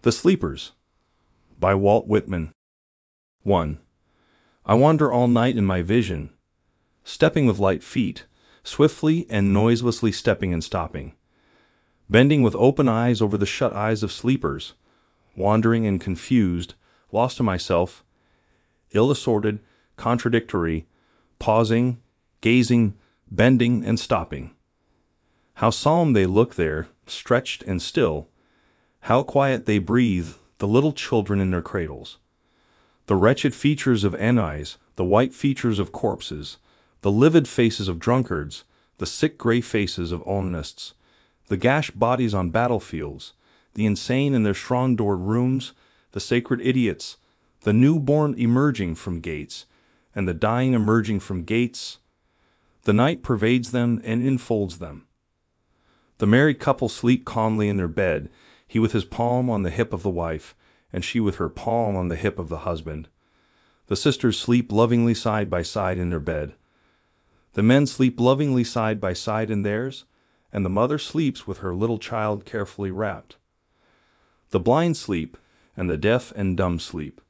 The Sleepers by Walt Whitman. 1. I wander all night in my vision, stepping with light feet, swiftly and noiselessly stepping and stopping, bending with open eyes over the shut eyes of sleepers, wandering and confused, lost to myself, ill-assorted, contradictory, pausing, gazing, bending and stopping. How solemn they look there, stretched and still. How quiet they breathe, the little children in their cradles. The wretched features of eyes, the white features of corpses, the livid faces of drunkards, the sick gray faces of onists, the gashed bodies on battlefields, the insane in their strong-doored rooms, the sacred idiots, the newborn emerging from gates, and the dying emerging from gates. The night pervades them and enfolds them. The married couple sleep calmly in their bed, he with his palm on the hip of the wife, and she with her palm on the hip of the husband. The sisters sleep lovingly side by side in their bed. The men sleep lovingly side by side in theirs, and the mother sleeps with her little child carefully wrapped. The blind sleep, and the deaf and dumb sleep.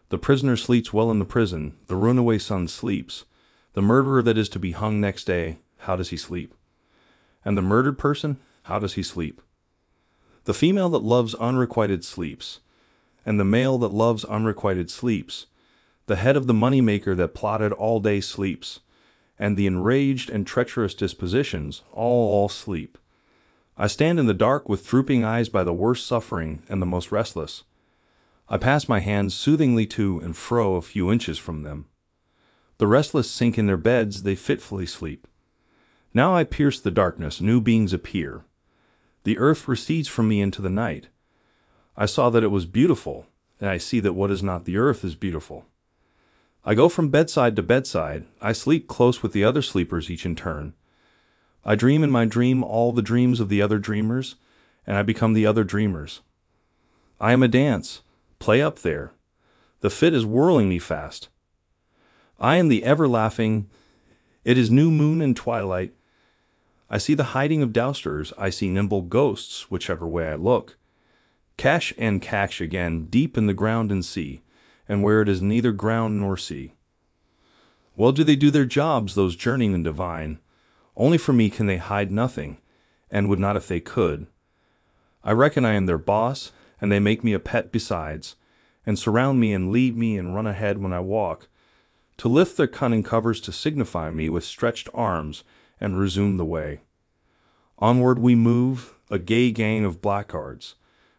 The prisoner sleeps well in the prison, the runaway son sleeps. The murderer that is to be hung next day, how does he sleep? And the murdered person, how does he sleep? The female that loves unrequited sleeps, and the male that loves unrequited sleeps. The head of the money-maker that plotted all day sleeps, and the enraged and treacherous dispositions all sleep. I stand in the dark with drooping eyes by the worst suffering and the most restless. I pass my hands soothingly to and fro a few inches from them. The restless sink in their beds, they fitfully sleep. Now I pierce the darkness, new beings appear. The earth recedes from me into the night. I saw that it was beautiful, and I see that what is not the earth is beautiful. I go from bedside to bedside, I sleep close with the other sleepers each in turn. I dream in my dream all the dreams of the other dreamers, and I become the other dreamers. I am a dance, play up there. The fit is whirling me fast. I am the ever-laughing, it is new moon and twilight. I see the hiding of dousters, I see nimble ghosts, whichever way I look. Cache and cache again, deep in the ground and sea, and where it is neither ground nor sea. Well do they do their jobs, those journeymen divine. Only for me can they hide nothing, and would not if they could. I reckon I am their boss, and they make me a pet besides, and surround me and lead me and run ahead when I walk, to lift their cunning covers to signify me with stretched arms, and resume the way. Onward we move, a gay gang of blackguards,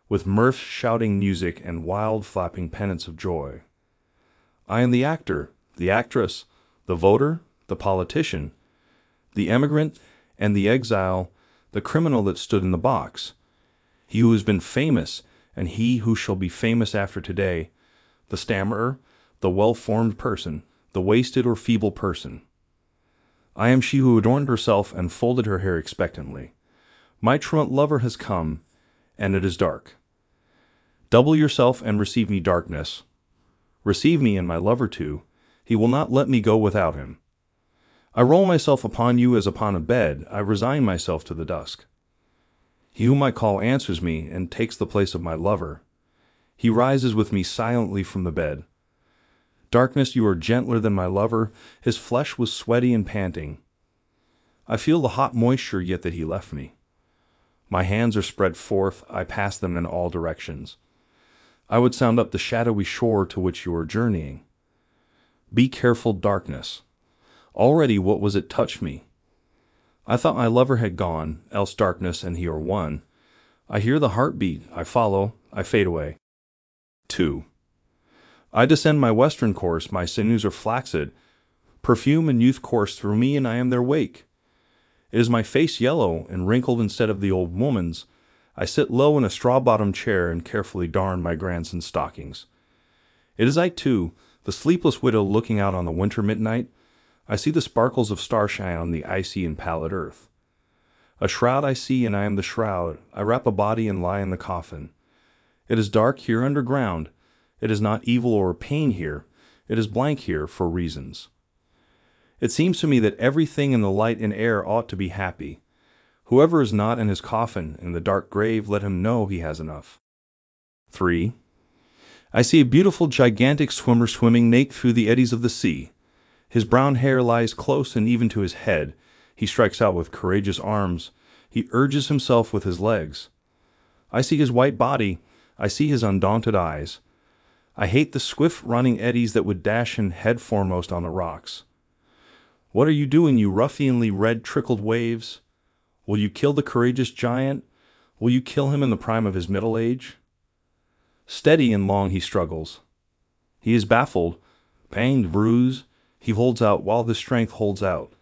with mirth shouting music and wild flapping pennants of joy. I am the actor, the actress, the voter, the politician, the emigrant and the exile, the criminal that stood in the box, he who has been famous and he who shall be famous after today, the stammerer, the well-formed person, the wasted or feeble person. I am she who adorned herself and folded her hair expectantly. My truant lover has come, and it is dark. Double yourself and receive me, darkness. Receive me and my lover too. He will not let me go without him. I roll myself upon you as upon a bed. I resign myself to the dusk. He whom I call answers me and takes the place of my lover. He rises with me silently from the bed. Darkness, you are gentler than my lover. His flesh was sweaty and panting. I feel the hot moisture yet that he left me. My hands are spread forth, I pass them in all directions. I would sound up the shadowy shore to which you are journeying. Be careful, darkness. Already what was it touched me? I thought my lover had gone, else darkness and he are one. I hear the heartbeat, I follow, I fade away. 2. I descend my western course, my sinews are flaccid. Perfume and youth course through me, and I am their wake. It is my face yellow and wrinkled instead of the old woman's. I sit low in a straw-bottomed chair and carefully darn my grandson's stockings. It is I too, the sleepless widow looking out on the winter midnight. I see the sparkles of starshine on the icy and pallid earth. A shroud I see, and I am the shroud. I wrap a body and lie in the coffin. It is dark here underground. It is not evil or pain here. It is blank here for reasons. It seems to me that everything in the light and air ought to be happy. Whoever is not in his coffin in the dark grave, let him know he has enough. 3. I see a beautiful, gigantic swimmer swimming naked through the eddies of the sea. His brown hair lies close and even to his head. He strikes out with courageous arms. He urges himself with his legs. I see his white body. I see his undaunted eyes. I hate the swift running eddies that would dash him head foremost on the rocks. What are you doing, you ruffianly red trickled waves? Will you kill the courageous giant? Will you kill him in the prime of his middle age? Steady and long he struggles. He is baffled, panged, bruised. He holds out while his strength holds out.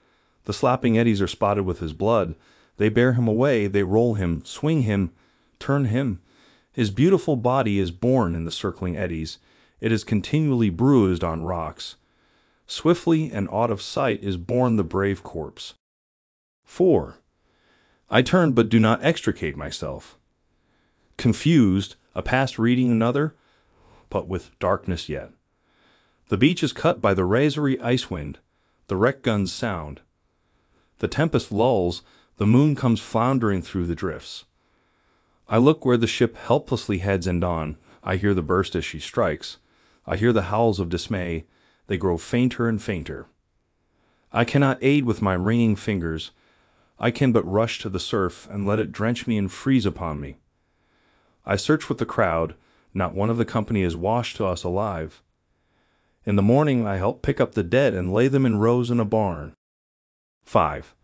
The slapping eddies are spotted with his blood. They bear him away, they roll him, swing him, turn him. His beautiful body is borne in the circling eddies. It is continually bruised on rocks. Swiftly and out of sight is borne the brave corpse. 4. I turn but do not extricate myself. Confused, a past reading another, but with darkness yet. The beach is cut by the razory ice wind. The wreck guns sound. The tempest lulls. The moon comes floundering through the drifts. I look where the ship helplessly heads end on. I hear the burst as she strikes. I hear the howls of dismay. They grow fainter and fainter. I cannot aid with my ringing fingers. I can but rush to the surf and let it drench me and freeze upon me. I search with the crowd. Not one of the company is washed to us alive. In the morning I help pick up the dead and lay them in rows in a barn. 5.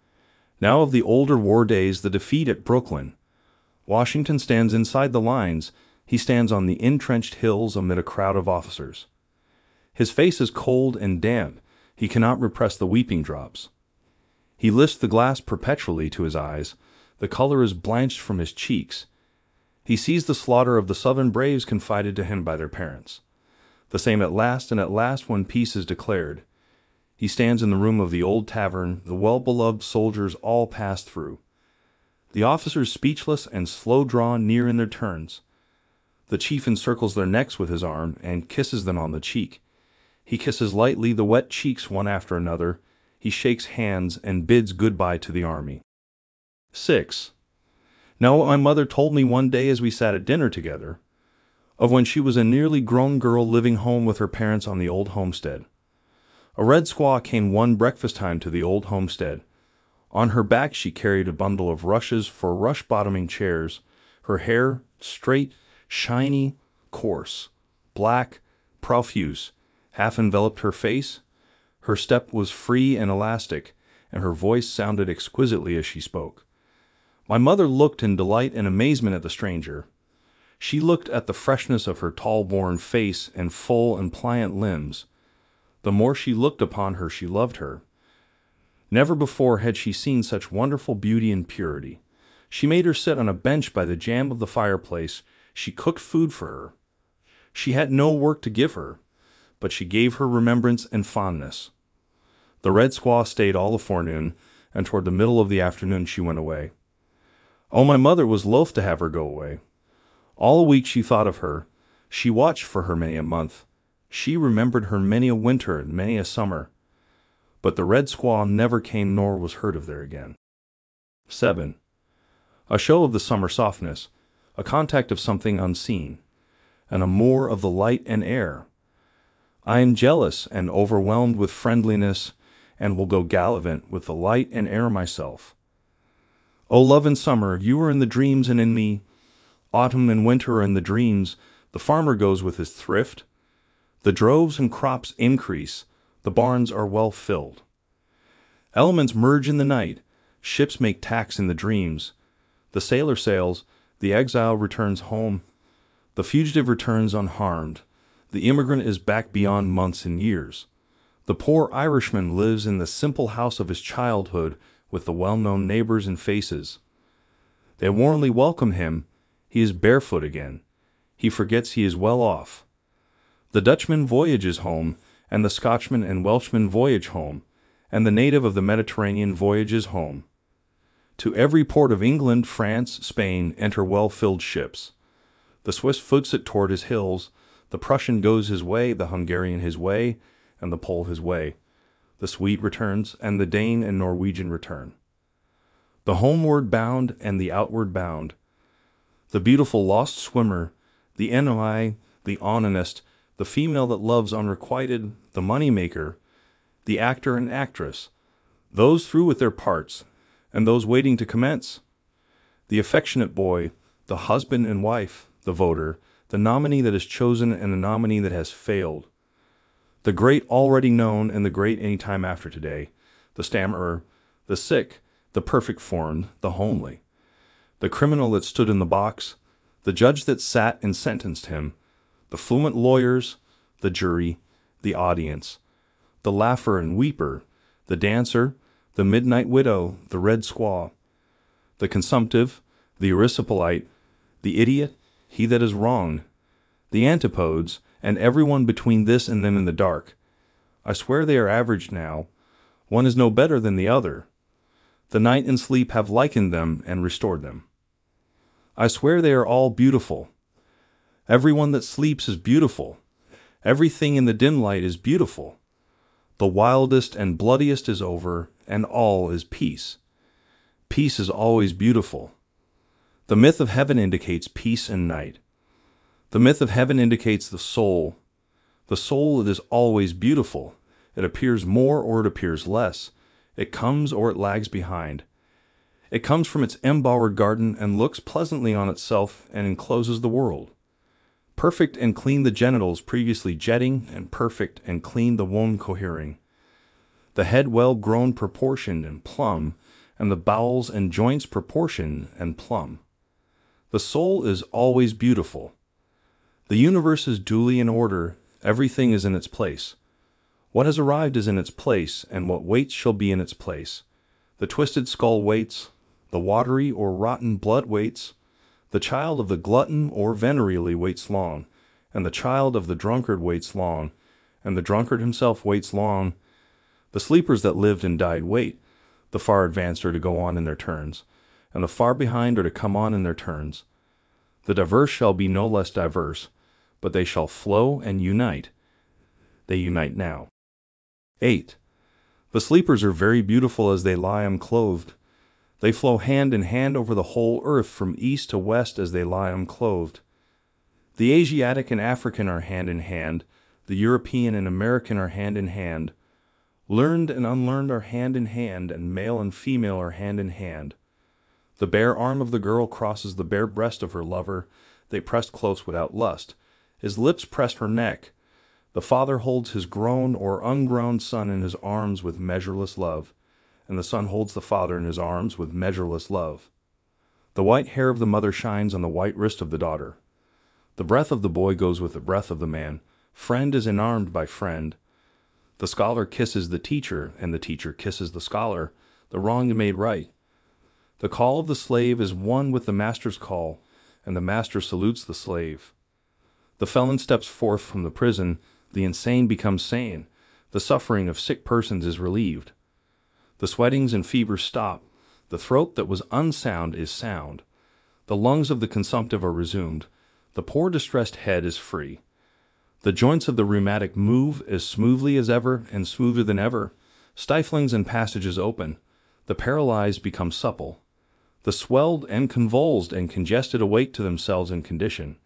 Now of the older war days, the defeat at Brooklyn. Washington stands inside the lines. He stands on the entrenched hills amid a crowd of officers. His face is cold and damp. He cannot repress the weeping drops. He lifts the glass perpetually to his eyes. The color is blanched from his cheeks. He sees the slaughter of the Southern braves confided to him by their parents. The same at last, and at last when peace is declared. He stands in the room of the old tavern. The well-beloved soldiers all pass through. The officers speechless and slow draw near in their turns. The chief encircles their necks with his arm and kisses them on the cheek. He kisses lightly the wet cheeks one after another. He shakes hands and bids goodbye to the army. 6. Now what my mother told me one day as we sat at dinner together, of when she was a nearly grown girl living home with her parents on the old homestead. A red squaw came one breakfast time to the old homestead. On her back she carried a bundle of rushes for rush-bottoming chairs. Her hair, straight, shiny, coarse, black, profuse, half enveloped her face. Her step was free and elastic, and her voice sounded exquisitely as she spoke. My mother looked in delight and amazement at the stranger. She looked at the freshness of her tall-born face and full and pliant limbs. The more she looked upon her, she loved her. Never before had she seen such wonderful beauty and purity. She made her sit on a bench by the jamb of the fireplace. She cooked food for her. She had no work to give her, but she gave her remembrance and fondness. The red squaw stayed all the forenoon, and toward the middle of the afternoon she went away. Oh, my mother was loath to have her go away. All a week she thought of her. She watched for her many a month. She remembered her many a winter and many a summer. But the red squaw never came nor was heard of there again. 7. A show of the summer softness, a contact of something unseen, an amour of the light and air. I am jealous and overwhelmed with friendliness, and will go gallivant with the light and air myself. O love and summer, you are in the dreams and in me. Autumn and winter are in the dreams. The farmer goes with his thrift. The droves and crops increase. The barns are well filled. Elements merge in the night. Ships make tacks in the dreams. The sailor sails. The exile returns home. The fugitive returns unharmed. The immigrant is back beyond months and years. The poor Irishman lives in the simple house of his childhood with the well-known neighbors and faces. They warmly welcome him. He is barefoot again. He forgets he is well off. The Dutchman voyages home, and the Scotchman and Welshman voyage home, and the native of the Mediterranean voyages home. To every port of England, France, Spain enter well-filled ships. The Swiss foots it toward his hills. The Prussian goes his way, the Hungarian his way, and the Pole his way. The Swede returns, and the Dane and Norwegian return. The homeward bound and the outward bound. The beautiful lost swimmer, the NOI, the onanist, the female that loves unrequited, the money-maker, the actor and actress, those through with their parts, and those waiting to commence, the affectionate boy, the husband and wife, the voter, the nominee that is chosen and the nominee that has failed, the great already known and the great any time after today, the stammerer, the sick, the perfect formed, the homely, the criminal that stood in the box, the judge that sat and sentenced him, the fluent lawyers, the jury, the audience, the laugher and weeper, the dancer, the midnight widow, the red squaw, the consumptive, the erysipolite, the idiot, he that is wronged, the antipodes, and everyone between this and them in the dark. I swear they are averaged now. One is no better than the other. The night and sleep have likened them and restored them. I swear they are all beautiful. Everyone that sleeps is beautiful. Everything in the dim light is beautiful. The wildest and bloodiest is over, and all is peace. Peace is always beautiful. The myth of heaven indicates peace and night. The myth of heaven indicates the soul. The soul, it is always beautiful. It appears more or it appears less. It comes or it lags behind. It comes from its embowered garden and looks pleasantly on itself and encloses the world. Perfect and clean the genitals previously jetting, and perfect and clean the womb cohering. The head well grown proportioned and plumb, and the bowels and joints proportioned and plumb. The soul is always beautiful. The universe is duly in order, everything is in its place. What has arrived is in its place, and what waits shall be in its place. The twisted skull waits, the watery or rotten blood waits, the child of the glutton or venereally waits long, and the child of the drunkard waits long, and the drunkard himself waits long. The sleepers that lived and died wait, the far advanced are to go on in their turns, and the far behind are to come on in their turns. The diverse shall be no less diverse, but they shall flow and unite. They unite now. 8. The sleepers are very beautiful as they lie unclothed. They flow hand in hand over the whole earth from east to west as they lie unclothed. The Asiatic and African are hand in hand. The European and American are hand in hand. Learned and unlearned are hand in hand, and male and female are hand in hand. The bare arm of the girl crosses the bare breast of her lover. They pressed close without lust. His lips pressed her neck. The father holds his grown or ungrown son in his arms with measureless love, and the son holds the father in his arms with measureless love. The white hair of the mother shines on the white wrist of the daughter. The breath of the boy goes with the breath of the man. Friend is enarmed by friend. The scholar kisses the teacher, and the teacher kisses the scholar, the wrong made right. The call of the slave is one with the master's call, and the master salutes the slave. The felon steps forth from the prison, the insane becomes sane, the suffering of sick persons is relieved. The sweatings and fevers stop, the throat that was unsound is sound. The lungs of the consumptive are resumed, the poor distressed head is free. The joints of the rheumatic move as smoothly as ever and smoother than ever. Stiflings and passages open, the paralyzed become supple. The swelled and convulsed and congested awake to themselves in condition.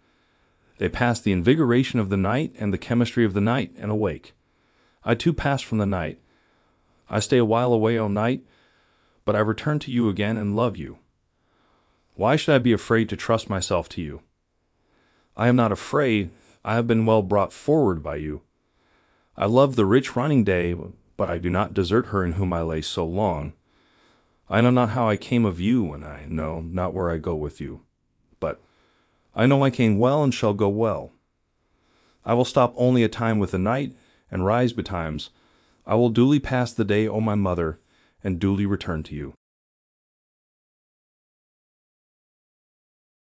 They pass the invigoration of the night and the chemistry of the night and awake. I too pass from the night. I stay a while away, O night, but I return to you again and love you. Why should I be afraid to trust myself to you? I am not afraid. I have been well brought forward by you. I love the rich running day, but I do not desert her in whom I lay so long. I know not how I came of you, and I know not where I go with you. But I know I came well and shall go well. I will stop only a time with the night, and rise betimes. I will duly pass the day, O my mother, and duly return to you.